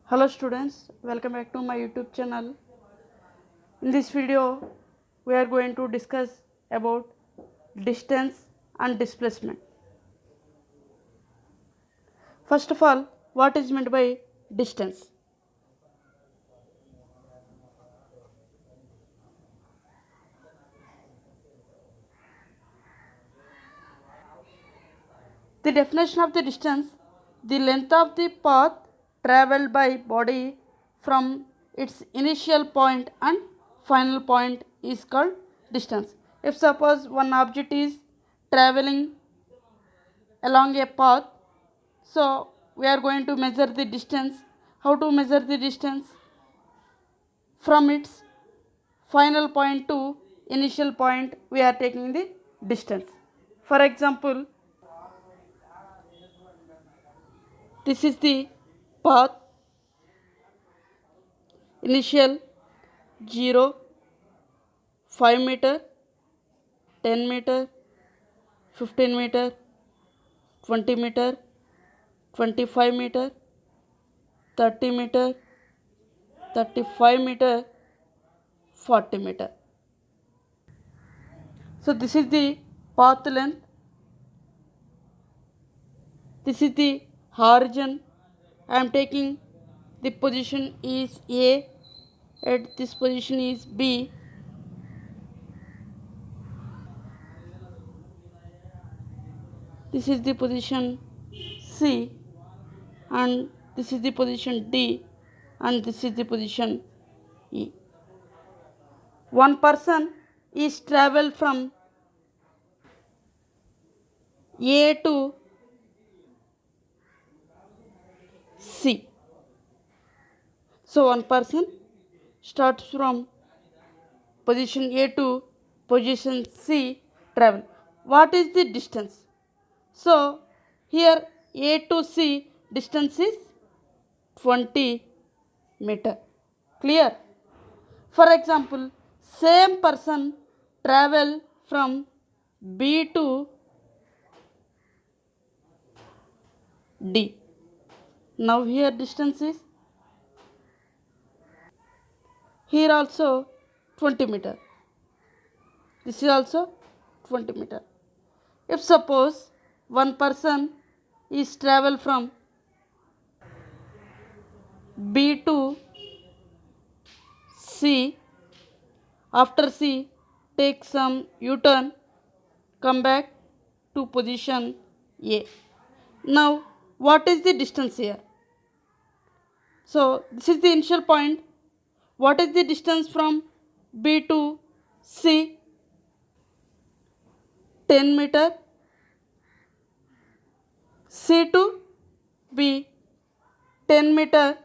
Hello students, welcome back to my YouTube channel. In this video, we are going to discuss about distance and displacement. First of all, what is meant by distance? The definition of the distance, the length of the path traveled by body from its initial point and final point is called distance. If suppose one object is traveling along a path, so we are going to measure the distance. How to measure the distance? From its final point to initial point, we are taking the distance. For example, this is the path, initial 0, 5 meter, 10 meter, 15 meter, 20 meter, 25 meter, 30 meter, 35 meter, 40 meter. So this is the path length. This is the origin. I am taking the position is A, at this position is B. This is the position C, and this is the position D, and this is the position E. One person is travel from A to C. So one person starts from position A to position C travel. What is the distance? So here A to C distance is 20 meter. Clear? For example, same person travel from B to D. Now here distance is here also 20 meter. This is also 20 meter. If suppose one person is travel from B to C, after C take some U-turn, come back to position A. Now what is the distance here? So this is the initial point. What is the distance from B to C? 10 meter. C to B 10 meter.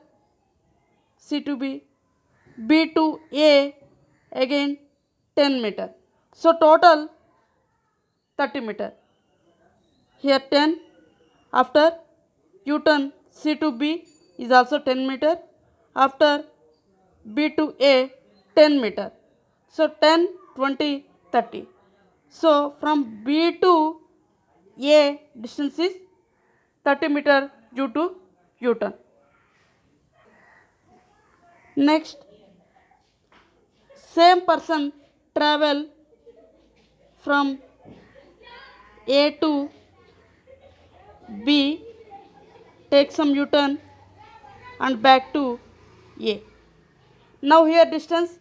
C to B. B to A again 10 meter. So total 30 meter. Here 10. After U-turn C to B is also 10 meter. After B to A 10 meter. So 10, 20, 30. So from B to A distance is 30 meter due to U-turn. Next, same person travel from A to B, take some U-turn and back to A. Now here distance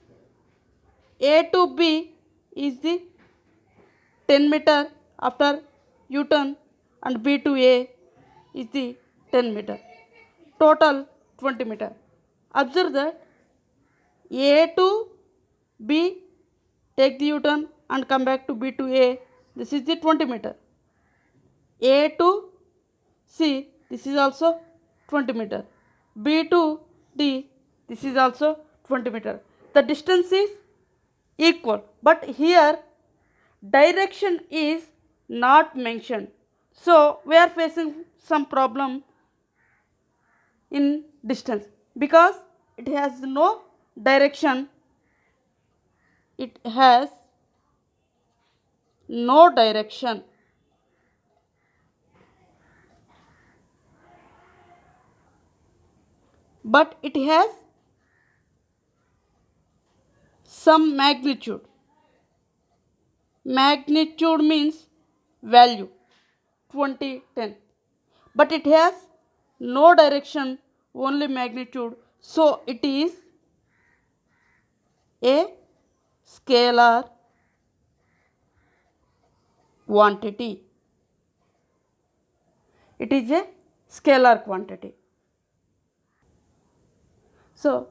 A to B is the 10 meter after U-turn, and B to A is the 10 meter. Total 20 meter. Observe that A to B, take the U-turn and come back to B to A. This is the 20 meter. A to C, this is also 20 meter. B to D, this is also 20 meter. The distance is equal, but here direction is not mentioned. So we are facing some problem in distance because it has no direction. It has no direction. but it has some magnitude. Magnitude means value 2010, but it has no direction, only magnitude, so it is a scalar quantity. It is a scalar quantity. So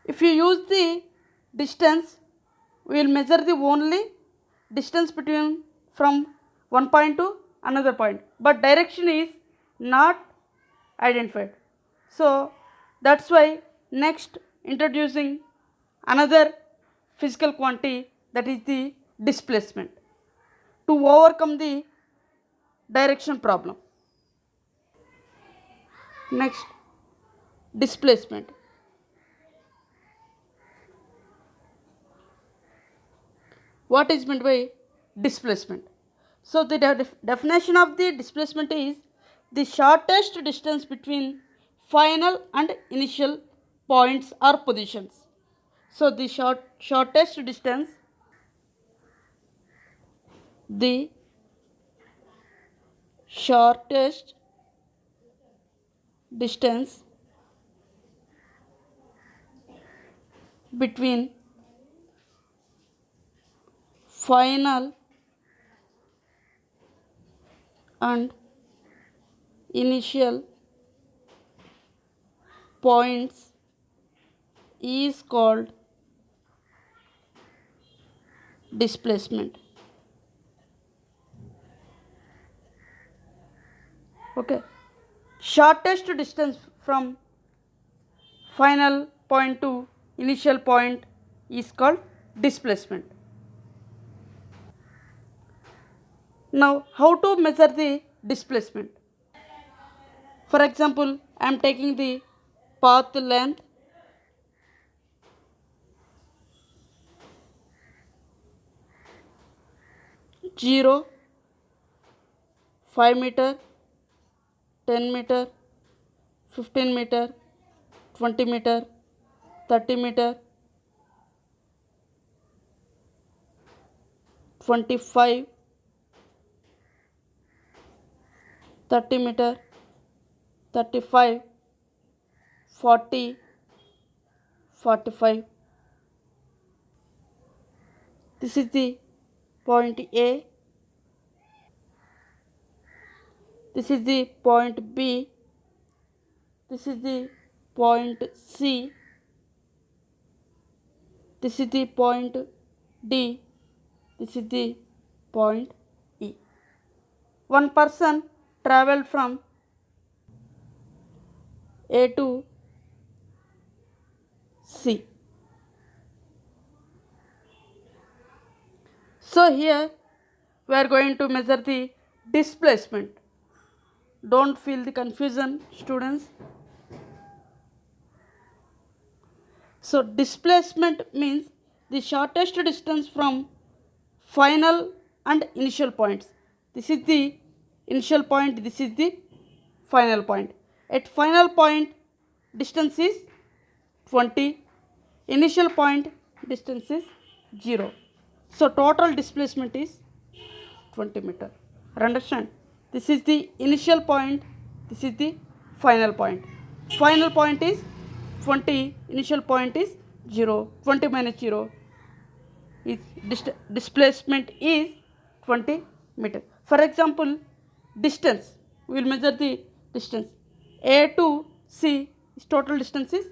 if you use the distance, we will measure the only distance between from one point to another point, but direction is not identified. So that's why next introducing another physical quantity, that is the displacement, to overcome the direction problem. Next, displacement. What is meant by displacement? So the definition of the displacement is the shortest distance between final and initial points or positions. So the shortest distance, the shortest distance between final and initial points is called displacement. Okay, shortest distance from final point to initial point is called displacement. Now how to measure the displacement? For example, I am taking the path length zero, 5 meter, 10 meter, 15 meter, 20 meter, 30 meter, 25, 30 meter, 35, 40, 45. This is the point A. This is the point B. This is the point C. This is the point D. This is the point E. One person traveled from A to C. So here we are going to measure the displacement. Don't feel the confusion, students. So displacement means the shortest distance from final and initial points. This is the initial point, this is the final point. At final point distance is 20, initial point distance is 0. So total displacement is 20 meter. Understand? This is the initial point, this is the final point. Final point is 20, initial point is 0. 20 minus 0 is displacement is 20 meter. For example, distance, we will measure the distance. A to C is total distance is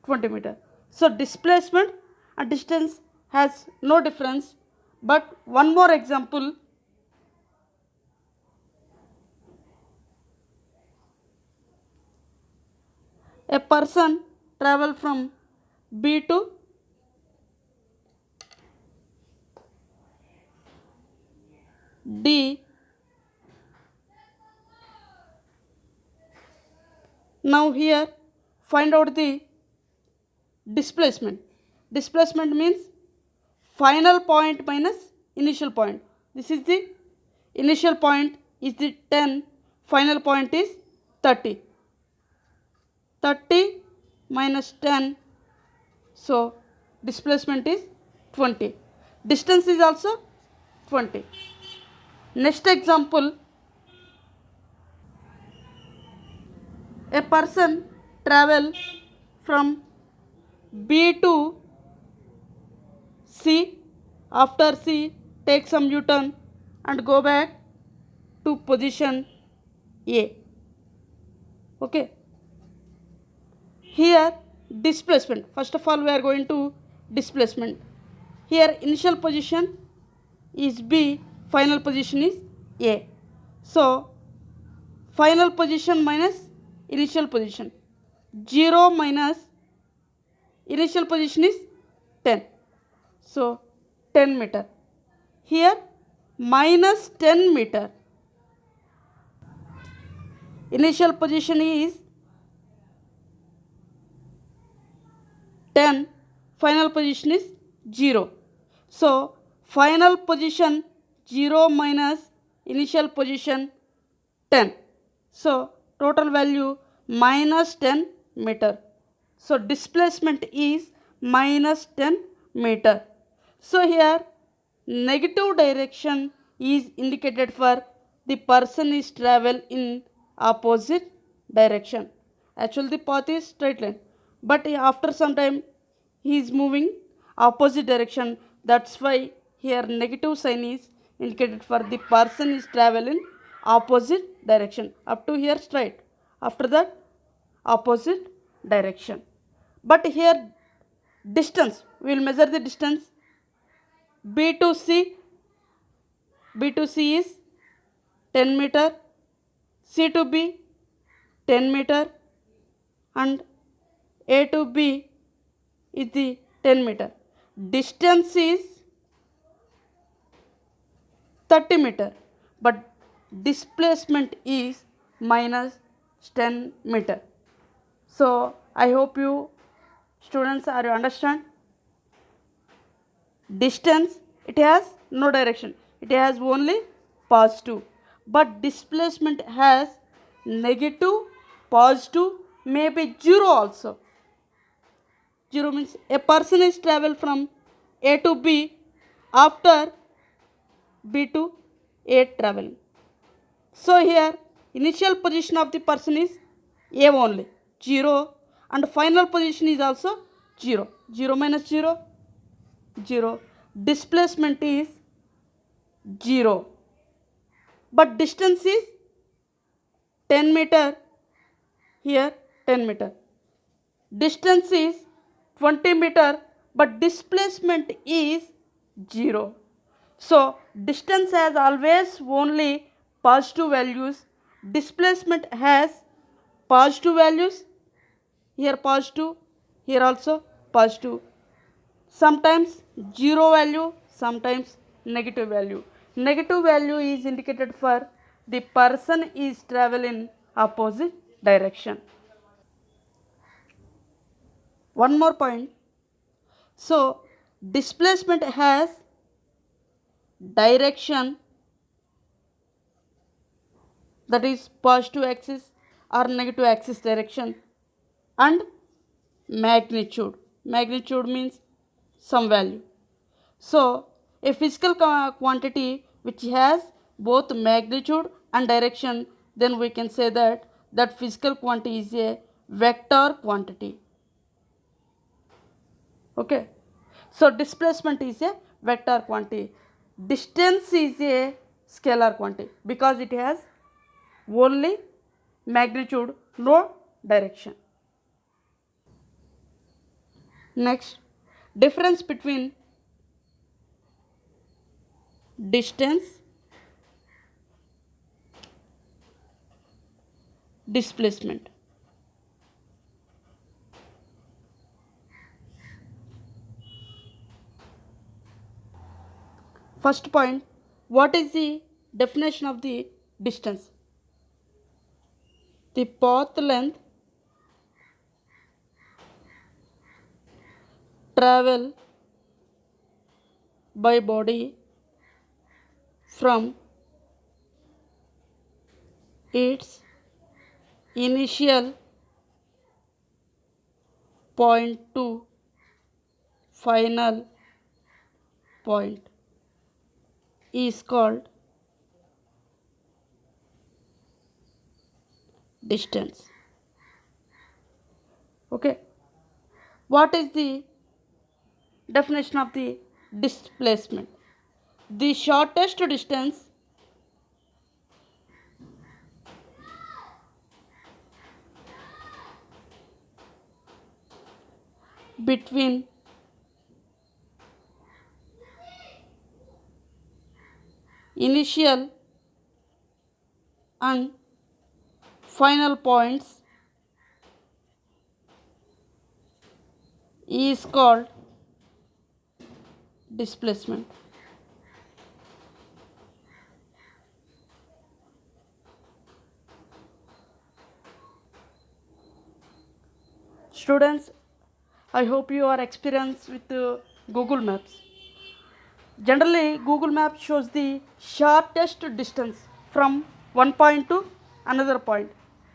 20 meter. So displacement and distance has no difference. But one more example, a person travel from B to D. Now here find out the displacement. Displacement means final point minus initial point. This is the initial point is the 10, final point is 30. 30 minus 10. So displacement is 20. Distance is also 20. Next example, a person travel from B to C. After C, take some U-turn and go back to position A. Okay. Here displacement. First of all, we are going to displacement. Here initial position is B, final position is A. So final position minus initial position. 0 minus initial position is 10. So 10 meter. Here minus 10 meter. Initial position is 10, final position is 0. So final position 0 minus initial position 10. So total value minus 10 meter. So displacement is minus 10 meter. So here negative direction is indicated for the person is travel in opposite direction. Actually the path is straight line, but after some time he is moving opposite direction. That's why here negative sign is indicated for the person is travel in opposite direction. Up to here straight, after that opposite direction. But here distance, we will measure the distance. B to C, B to C is 10 meter, C to B 10 meter, and A to B is the 10 meter. Distance is 30 meter, but displacement is minus 10 meter. So I hope you students are you understand. Distance, it has no direction, it has only positive, but displacement has negative, positive, maybe 0 also. 0 means a person is travel from A to B, after B to A traveling. So here initial position of the person is A only, 0, and final position is also 0. 0 minus 0, 0. Displacement is 0, but distance is 10 meter. Here 10 meter. Distance is 20 meter, but displacement is 0. So distance has always only positive values. Displacement has positive values. Here positive, here also positive. Sometimes 0 value, sometimes negative value. Negative value is indicated for the person is travel in opposite direction. One more point. So displacement has direction, that is positive axis or negative axis direction, and magnitude. Magnitude means some value. So a physical quantity which has both magnitude and direction, then we can say that that physical quantity is a vector quantity. Okay. So displacement is a vector quantity. Distance is a scalar quantity because it has only magnitude, no direction. Next, difference between distance, displacement. First point, what is the definition of the distance? The path length travel by body from its initial point to final point is called distance. Okay, what is the definition of the displacement? The shortest distance between initial and final points is called displacement. Students, I hope you are experienced with Google Maps. Generally, Google Maps shows the shortest distance from one point to another point.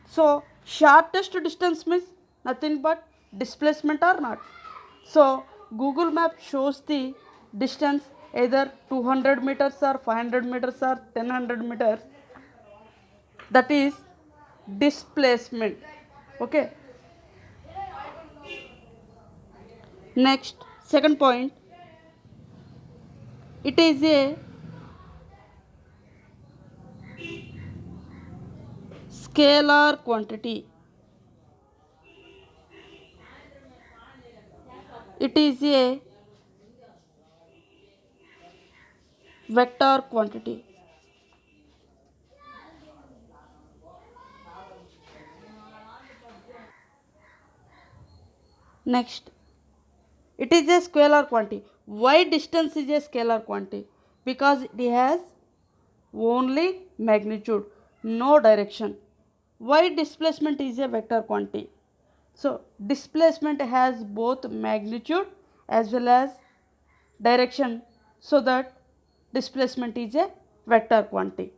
So, shortest distance means nothing but displacement or not. So, Google Maps shows the distance either 200 meters or 500 meters or 1000 meters. That is displacement. Okay. Next, second point, it is a scalar quantity. It is a vector quantity. Next, it is a scalar quantity. Why distance is a scalar quantity? Because it has only magnitude, no direction. Why displacement is a vector quantity? So, displacement has both magnitude as well as direction, so that displacement is a vector quantity.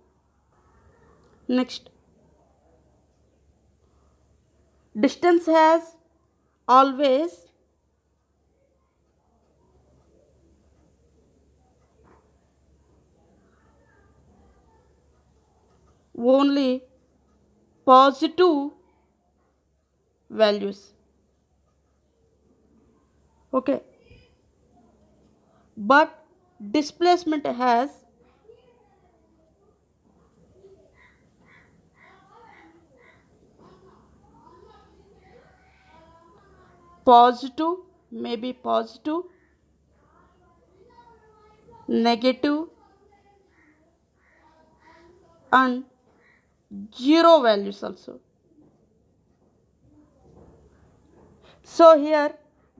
Next, distance has always only positive values. Okay, but displacement has positive, maybe positive, negative and zero values also. So here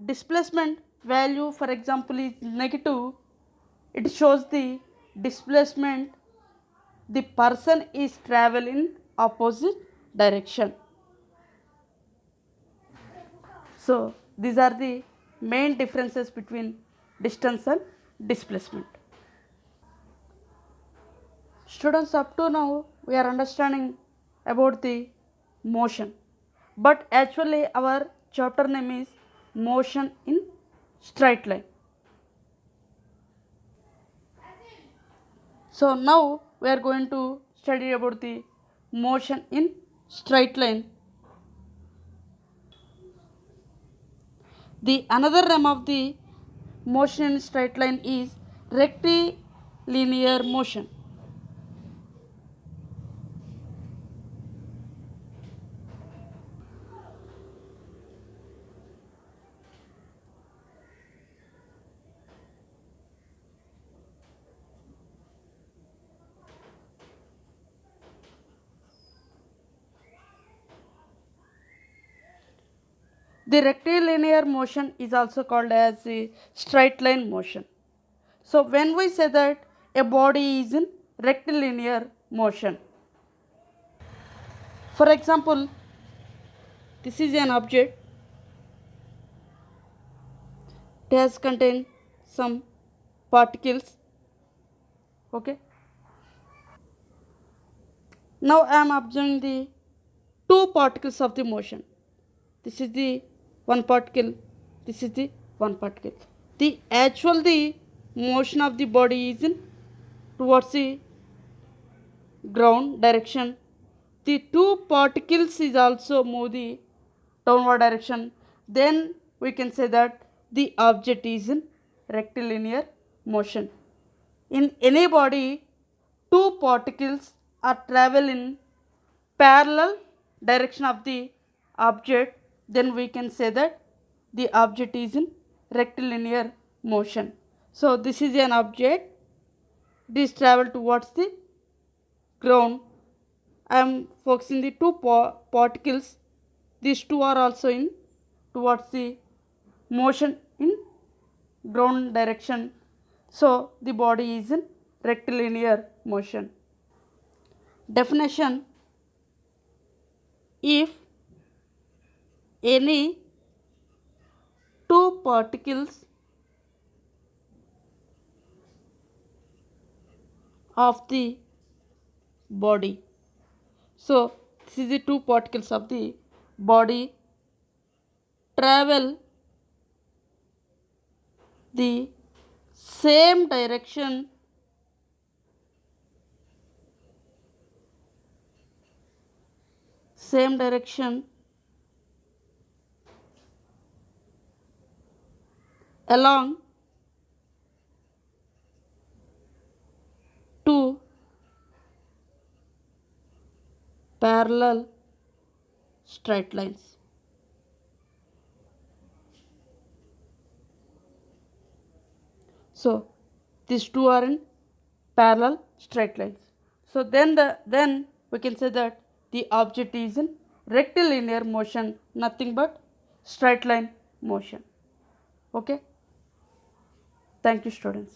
displacement value, for example, is negative. It shows the displacement the person is traveling opposite direction. So these are the main differences between distance and displacement. Students, up to now we are understanding about the motion, but actually our chapter name is motion in straight line. So now we are going to study about the motion in straight line. The another name of the motion in straight line is rectilinear motion. The rectilinear motion is also called as the straight line motion. So when we say that a body is in rectilinear motion, for example, this is an object. It has contained some particles. Okay. Now I am observing the two particles of the motion. This is the one particle this is the one particle. The motion of the body is in towards the ground direction. The two particles is also move the downward direction. Then we can say that the object is in rectilinear motion. In any body, two particles are travel in parallel direction of the object, then we can say that the object is in rectilinear motion. So this is an object, this travel towards the ground. I am focusing the two particles, these two are also in towards the motion in ground direction. So the body is in rectilinear motion. Definition: if any two particles of the body, so this is the two particles of the body travel the same direction along two parallel straight lines. So these two are in parallel straight lines. So then we can say that the object is in rectilinear motion, nothing but straight line motion. Okay. Thank you, students.